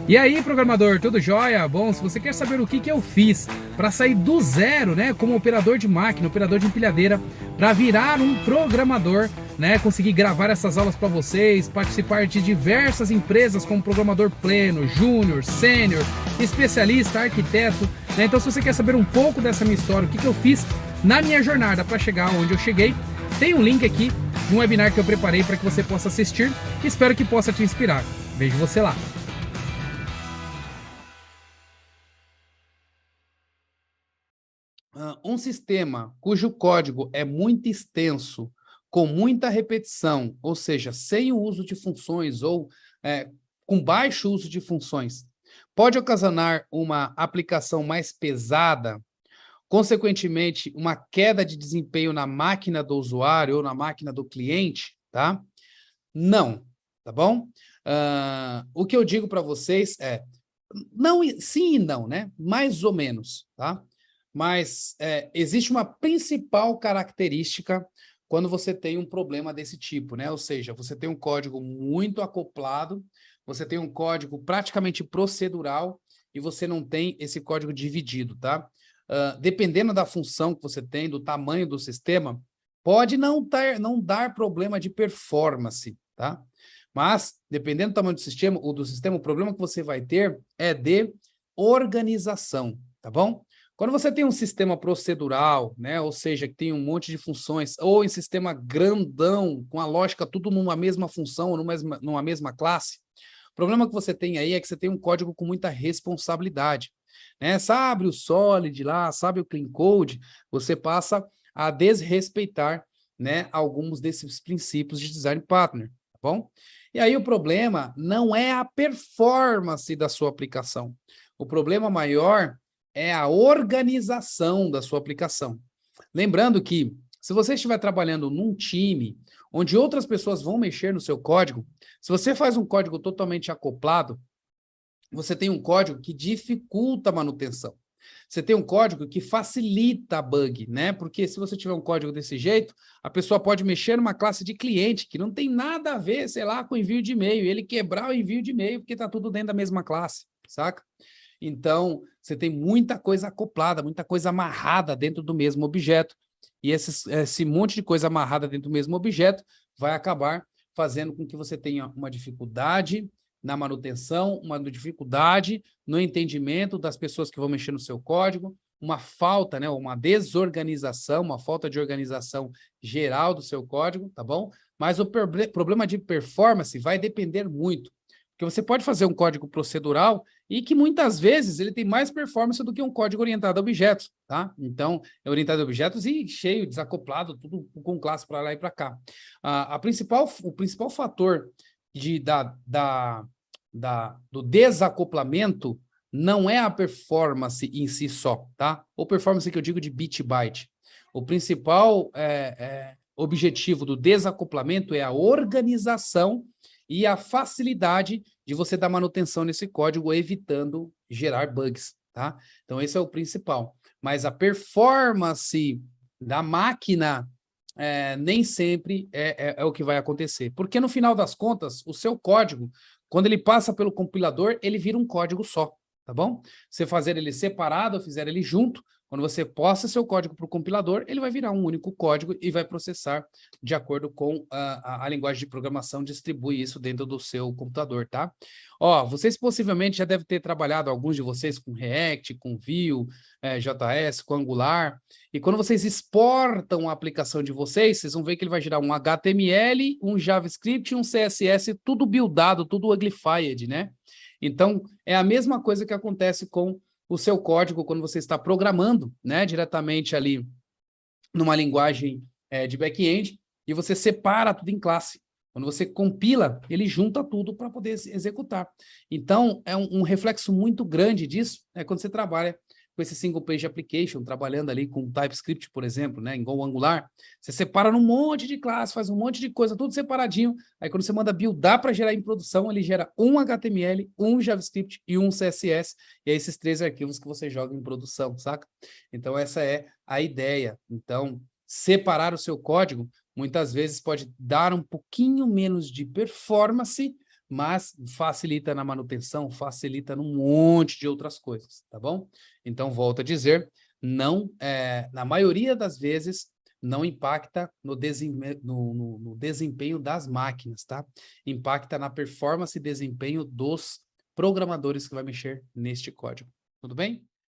E aí, programador, tudo jóia? Bom, se você quer saber o que eu fiz para sair do zero, né, como operador de máquina, operador de empilhadeira, para virar um programador, né, conseguir gravar essas aulas para vocês, participar de diversas empresas como programador pleno, júnior, sênior, especialista, arquiteto, né? Então, se você quer saber um pouco dessa minha história, o que eu fiz na minha jornada para chegar onde eu cheguei, tem um link aqui de um webinar que eu preparei para que você possa assistir. Espero que possa te inspirar. Vejo você lá. Um sistema cujo código é muito extenso, com muita repetição, ou seja, sem o uso de funções ou com baixo uso de funções, pode ocasionar uma aplicação mais pesada, consequentemente, uma queda de desempenho na máquina do usuário ou na máquina do cliente, tá? Não, tá bom? O que eu digo para vocês é, não, sim e não, né? Mais ou menos, tá? Mas existe uma principal característica quando você tem um problema desse tipo, né? Ou seja, você tem um código muito acoplado, você tem um código praticamente procedural e você não tem esse código dividido, tá? Dependendo da função que você tem, do tamanho do sistema, pode não dar problema de performance, tá? Mas, dependendo do tamanho do sistema, o problema que você vai ter é de organização, tá bom? Quando você tem um sistema procedural, né, ou seja, que tem um monte de funções, ou em sistema grandão, com a lógica tudo numa mesma função, numa mesma classe, o problema que você tem aí é que você tem um código com muita responsabilidade, né? Sabe o Solid lá, sabe o Clean Code, você passa a desrespeitar, né, alguns desses princípios de design partner, tá bom? E aí o problema não é a performance da sua aplicação. O problema maior é a organização da sua aplicação. Lembrando que, se você estiver trabalhando num time onde outras pessoas vão mexer no seu código, se você faz um código totalmente acoplado, você tem um código que dificulta a manutenção. Você tem um código que facilita a bug, né? Porque se você tiver um código desse jeito, a pessoa pode mexer numa classe de cliente que não tem nada a ver, sei lá, com envio de e-mail, e ele quebrar o envio de e-mail porque está tudo dentro da mesma classe, saca? Então, você tem muita coisa acoplada, muita coisa amarrada dentro do mesmo objeto. E esse monte de coisa amarrada dentro do mesmo objeto vai acabar fazendo com que você tenha uma dificuldade na manutenção, uma dificuldade no entendimento das pessoas que vão mexer no seu código, uma falta, né, uma desorganização, uma falta de organização geral do seu código, tá bom? Mas o problema de performance vai depender muito, porque você pode fazer um código procedural e que muitas vezes ele tem mais performance do que um código orientado a objetos, tá? Então, é orientado a objetos e cheio, desacoplado, tudo com classe para lá e para cá. O principal fator do desacoplamento não é a performance em si só, tá? Ou performance que eu digo de bit byte. O principal objetivo do desacoplamento é a organização e a facilidade de você dar manutenção nesse código, evitando gerar bugs, tá? Então, esse é o principal. Mas a performance da máquina nem sempre é o que vai acontecer. Porque, no final das contas, o seu código, quando ele passa pelo compilador, ele vira um código só, tá bom? Você fazer ele separado ou fizer ele junto, quando você posta seu código para o compilador, ele vai virar um único código e vai processar de acordo com a linguagem de programação, distribui isso dentro do seu computador, tá? Ó, vocês possivelmente já devem ter trabalhado, alguns de vocês, com React, com Vue, JS, com Angular, e quando vocês exportam a aplicação de vocês, vocês vão ver que ele vai gerar um HTML, um JavaScript, um CSS, tudo buildado, tudo uglified, né? Então, é a mesma coisa que acontece com o seu código quando você está programando, né, diretamente ali numa linguagem de back-end, e você separa tudo em classe. Quando você compila, ele junta tudo para poder executar. Então, é um reflexo muito grande disso quando você trabalha com esse single page application, trabalhando ali com TypeScript, por exemplo, né, igual o Angular, você separa num monte de classe, faz um monte de coisa, tudo separadinho, aí quando você manda buildar para gerar em produção, ele gera um HTML, um JavaScript e um CSS, e é esses três arquivos que você joga em produção, saca? Então, essa é a ideia. Então, separar o seu código, muitas vezes pode dar um pouquinho menos de performance, mas facilita na manutenção, facilita num monte de outras coisas, tá bom? Então, volto a dizer, não, na maioria das vezes, não impacta no desempenho das máquinas, tá? Impacta na performance e desempenho dos programadores que vai mexer neste código. Tudo bem?